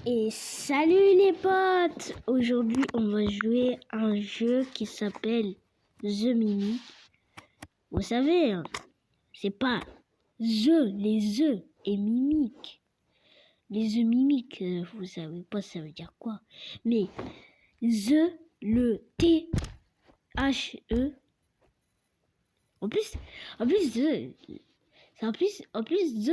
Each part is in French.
Et salut les potes! Aujourd'hui, on va jouer à un jeu qui s'appelle The Mimic. Vous savez, hein, c'est pas les œufs et mimiques. Les œufs mimiques, vous savez pas ça veut dire quoi. Mais le T-H-E. En plus, the,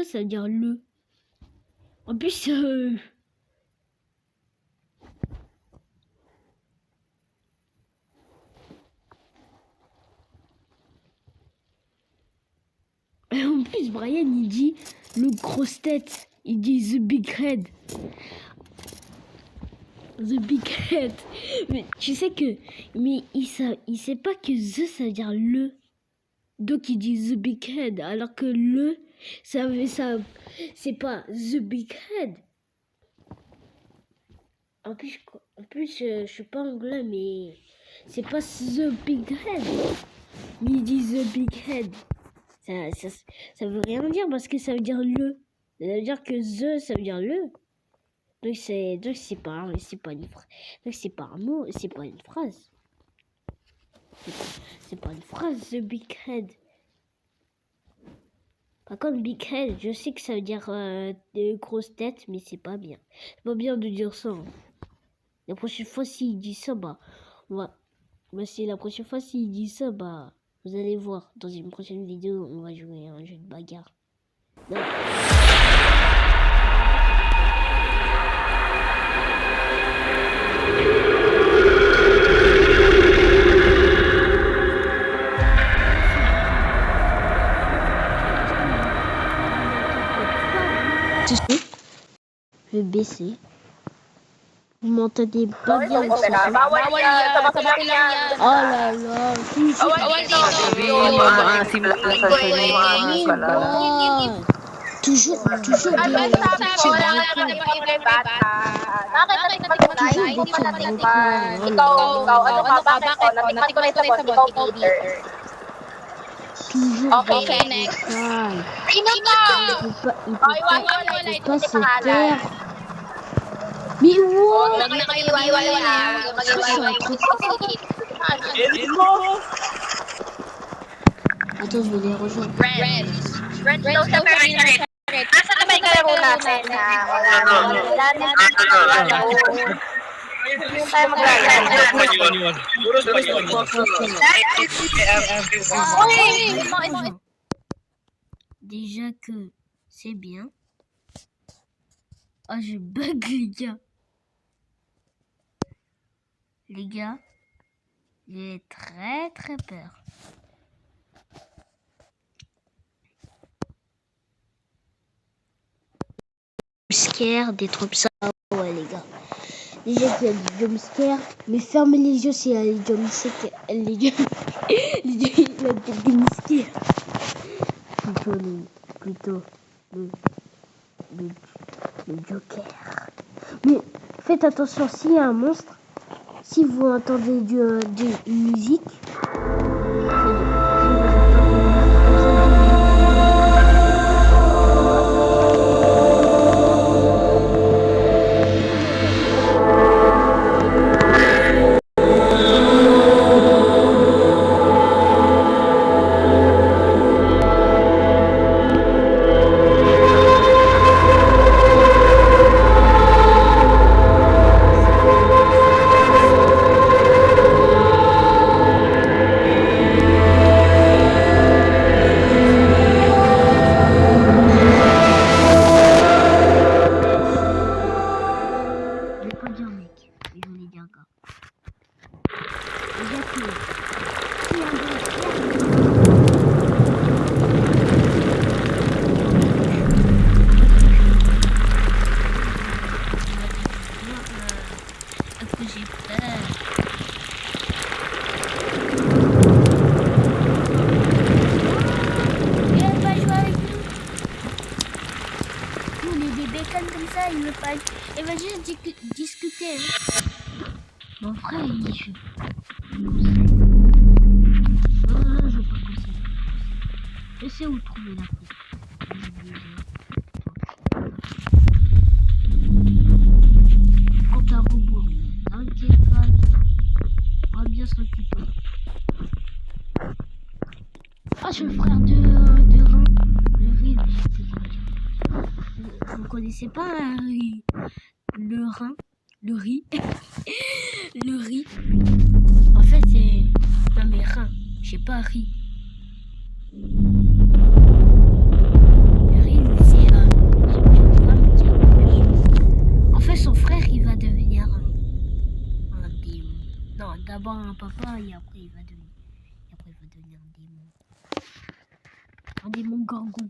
ça veut dire le. En plus, en plus, Brian, il dit le grosse tête. Il dit the big head. The big head. Mais tu sais que... Mais il sait pas que the, ça veut dire le. Donc il dit the big head. Alors que le, ça c'est pas the big head. En plus, je suis pas anglais, mais c'est pas the big head. Mais il dit the big head. Ça veut rien dire parce que ça veut dire le. Ça veut dire que the, ça veut dire le. Donc c'est pas une phrase. Donc c'est pas un mot, c'est pas une phrase. C'est pas une phrase, the big head. Par contre, big head, je sais que ça veut dire de grosses têtes, mais c'est pas bien. C'est pas bien de dire ça. Hein. La prochaine fois, s'il dit ça, si la prochaine fois, s'il dit ça, vous allez voir. Dans une prochaine vidéo, on va jouer à un jeu de bagarre. Non. Je vais baisser. Vous m'entendez pas bien le son. Oh là là. Toujours Okay, next. Il peut pas se taire. Mais wow! Attends, je vais les rejoindre. Red, asa na ba yung kalaro natin na Déjà que c'est bien. Oh, je bug les gars. Les gars, j'ai très très peur. Scare, des trucs ça, ouais les gars. Déjà qu'il y a du jumpscare, mais fermez les yeux s'il y a les jumpscares. Les jumpscares. Plutôt le Joker. Mais faites attention s'il y a un monstre. Si vous entendez de musique, il va juste discuter. Mon frère, il dit je... Non, je veux pas conseiller. Je sais où trouver la coupe. c'est le frère de Rin. Le riz, vous connaissez pas le Rin? Le riz. Le riz. En fait, c'est... Non mais Rin, j'ai pas riz. Le riz, c'est une femme qui a plus. En fait, son frère, il va devenir un démon. Non, d'abord un papa et après il va devenir un démon. Un démon gorgon.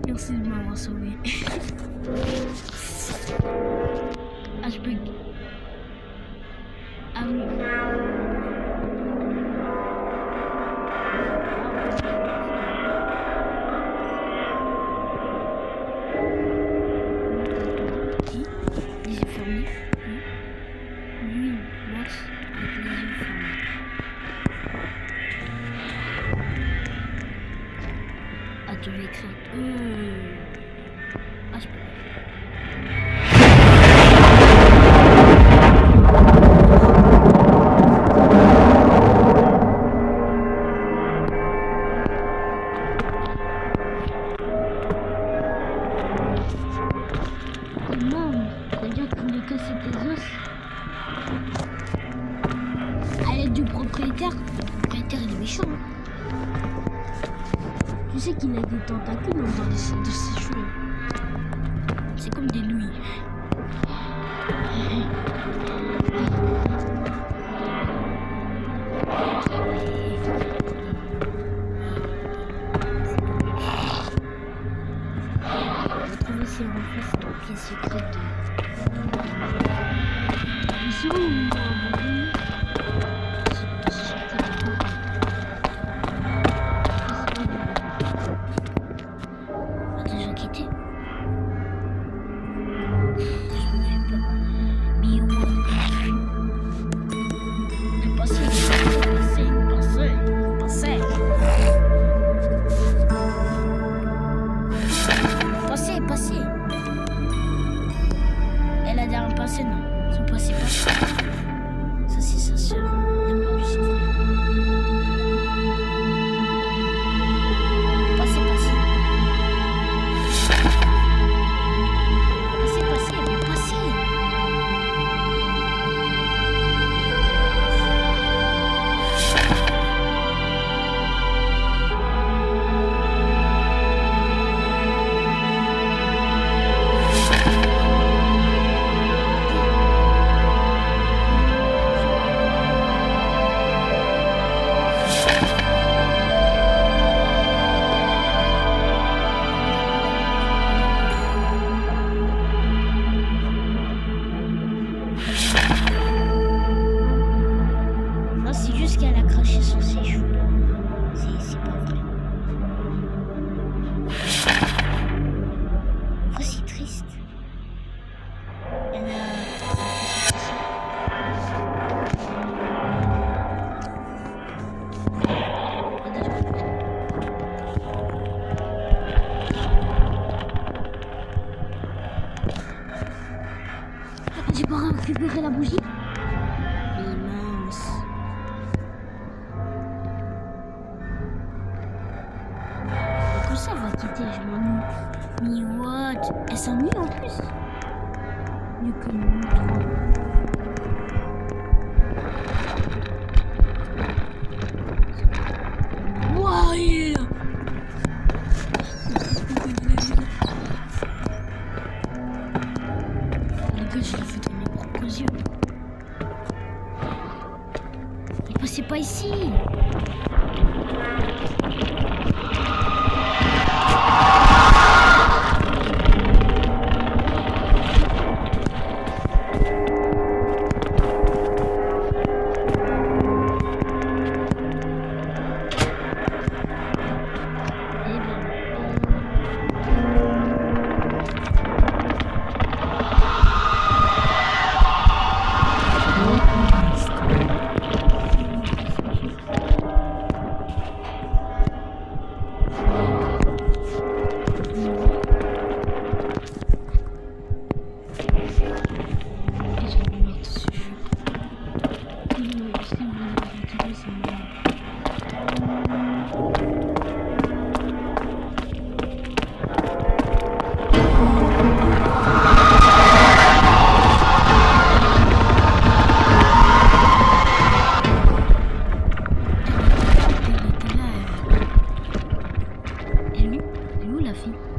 Merci de m'avoir sauvé. Ah, je bug. Ah oui. Les yeux fermés. Lui, Max, avec les yeux fermés. Ah, tu veux écrire. Ah, je peux. Comment? C'est-à-dire qu'il a cassé tes os? À l'aide du propriétaire. Le propriétaire, il est méchant. Tu sais qu'il a des tentacules dans ses cheveux. C'est comme des nouilles. On va trouver ses reflets dans la pièce secrète. Ils sont où? Elle a derrière un passé, non. Son passé pas. Ça, c'est sa soeur. Elle a perdu son frère. Passé. Mais passé. C'est juste qu'elle a craché sur ses cheveux. C'est pas vrai. En vrai, c'est triste. Elle a... J'ai pas récupéré la bougie. Mais mince. Comme ça, elle va quitter, je m'ennuie. Mais what? Elle s'ennuie en plus. Mieux que nous, trois. Wow, il est là. Les gars, je l'ai fait dans mes propres yeux. Mais passez pas ici. la fille.